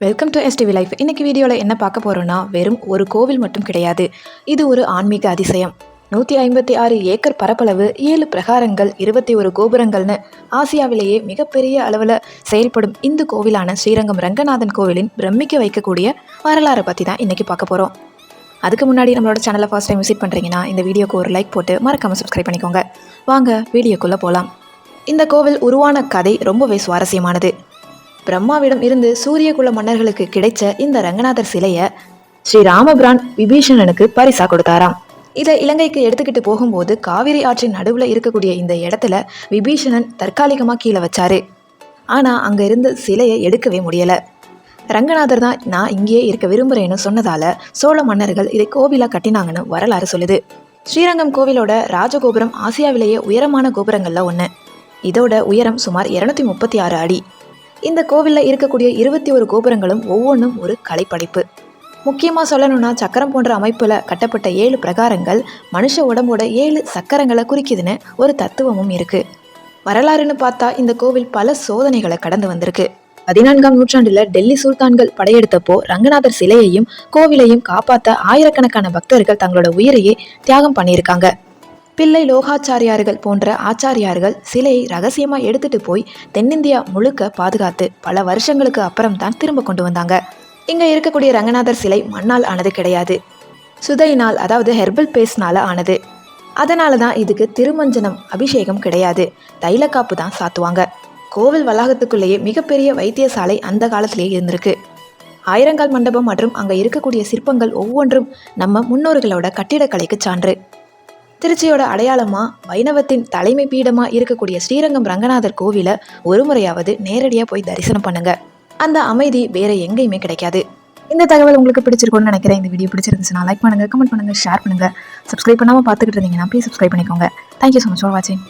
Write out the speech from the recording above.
Welcome to STV life. இன்னைக்கு வீடியோவில் என்ன பார்க்க போகிறோன்னா, வெறும் ஒரு கோவில் மட்டும் கிடையாது, இது ஒரு ஆன்மீக அதிசயம். 156 ஏக்கர் பரப்பளவு, 7 பிரகாரங்கள், 21 கோபுரங்கள்னு ஆசியாவிலேயே மிகப்பெரிய அளவில் செயல்படும் இந்த கோவிலான ஸ்ரீரங்கம் ரங்கநாதன் கோவிலின் பிரமிக்க வைக்கக்கூடிய வரலாறை பற்றி தான் இன்றைக்கி பார்க்க போகிறோம். அதுக்கு முன்னாடி நம்மளோட சேனலை ஃபர்ஸ்ட் டைம் விசிட் பண்ணுறீங்கன்னா இந்த வீடியோக்கு ஒரு லைக் போட்டு மறக்காமல் சப்ஸ்கிரைப் பண்ணிக்கோங்க. வாங்க வீடியோக்குள்ளே போகலாம். இந்த கோவில் உருவான கதை ரொம்பவே சுவாரஸ்யமானது. பிரம்மாவிடம் இருந்து சூரியகுல மன்னர்களுக்கு கிடைச்ச இந்த ரங்கநாதர் சிலையை ஸ்ரீ ராமபிரான் விபீஷணனுக்கு பரிசா கொடுத்தாராம். இதை இலங்கைக்கு எடுத்துக்கிட்டு போகும்போது காவிரி ஆற்றின் நடுவில் இருக்கக்கூடிய இந்த இடத்துல விபீஷணன் தற்காலிகமாக கீழே வச்சாரு. ஆனால் அங்கே இருந்த சிலையை எடுக்கவே முடியலை. ரங்கநாதர் தான் நான் இங்கேயே இருக்க விரும்புகிறேன்னு சொன்னதால சோழ மன்னர்கள் இதை கோவிலாக கட்டினாங்கன்னு வரலாறு சொல்லுது. ஸ்ரீரங்கம் கோவிலோட ராஜகோபுரம் ஆசியாவிலேயே உயரமான கோபுரங்களில் ஒன்று. இதோட உயரம் சுமார் 236 அடி. இந்த கோவிலில் இருக்கக்கூடிய 21 கோபுரங்களும் ஒவ்வொன்றும் ஒரு கலைப்படைப்பு. முக்கியமாக சொல்லணும்னா, சக்கரம் போன்ற அமைப்பில் கட்டப்பட்ட 7 பிரகாரங்கள் மனுஷ உடம்போட 7 சக்கரங்களை குறிக்குதுன்னு ஒரு தத்துவமும் இருக்குது. வரலாறுன்னு பார்த்தா இந்த கோவில் பல சோதனைகளை கடந்து வந்திருக்கு. 14ஆம் நூற்றாண்டில் டெல்லி சுல்தான்கள் படையெடுத்தப்போ ரங்கநாதர் சிலையையும் கோவிலையும் காப்பாற்ற ஆயிரக்கணக்கான பக்தர்கள் தங்களோட உயிரையே தியாகம் பண்ணியிருக்காங்க. பிள்ளை லோகாச்சாரியார்கள் போன்ற ஆச்சாரியார்கள் சிலையை ரகசியமாக எடுத்துட்டு போய் தென்னிந்தியா முழுக்க பாதுகாத்து பல வருஷங்களுக்கு அப்புறம் தான் திரும்ப கொண்டு வந்தாங்க. இங்கே இருக்கக்கூடிய ரங்கநாதர் சிலை மண்ணால் ஆனது கிடையாது, சுதையினால், அதாவது ஹெர்பல் பேஸ்ட்னால ஆனது. அதனால தான் இதுக்கு திருமஞ்சனம் அபிஷேகம் கிடையாது, தைலக்காப்பு தான் சாத்துவாங்க. கோவில் வளாகத்துக்குள்ளேயே மிகப்பெரிய வைத்தியசாலை அந்த காலத்திலேயே இருந்திருக்கு. ஆயிரங்கால் மண்டபம் மற்றும் அங்கே இருக்கக்கூடிய சிற்பங்கள் ஒவ்வொன்றும் நம்ம முன்னோர்களோட கட்டிடக்கலைக்கு சான்று. திருச்சியோட அடையாளமாக வைணவத்தின் தலைமை பீடமாக இருக்கக்கூடிய ஸ்ரீரங்கம் ரங்கநாதர் கோவிலை ஒரு முறையாவது நேரடியாக போய் தரிசனம் பண்ணுங்க. அந்த அமைதி வேற எங்கேயுமே கிடைக்காது. இந்த தகவல் உங்களுக்கு பிடிச்சிருக்கும்னு நினைக்கிறேன். இந்த வீடியோ பிடிச்சிருந்துச்சுன்னா லைக் பண்ணுங்க, கமெண்ட் பண்ணுங்க, ஷேர் பண்ணுங்க. சப்ஸ்கிரைப் பண்ணாமல் பார்த்துக்கிட்டு இருந்தீங்கன்னா ப்ளீஸ் சப்ஸ்கிரைப் பண்ணிக்கோங்க. தேங்க்யூ ஸோ மச் ஃபார் வாட்சிங்.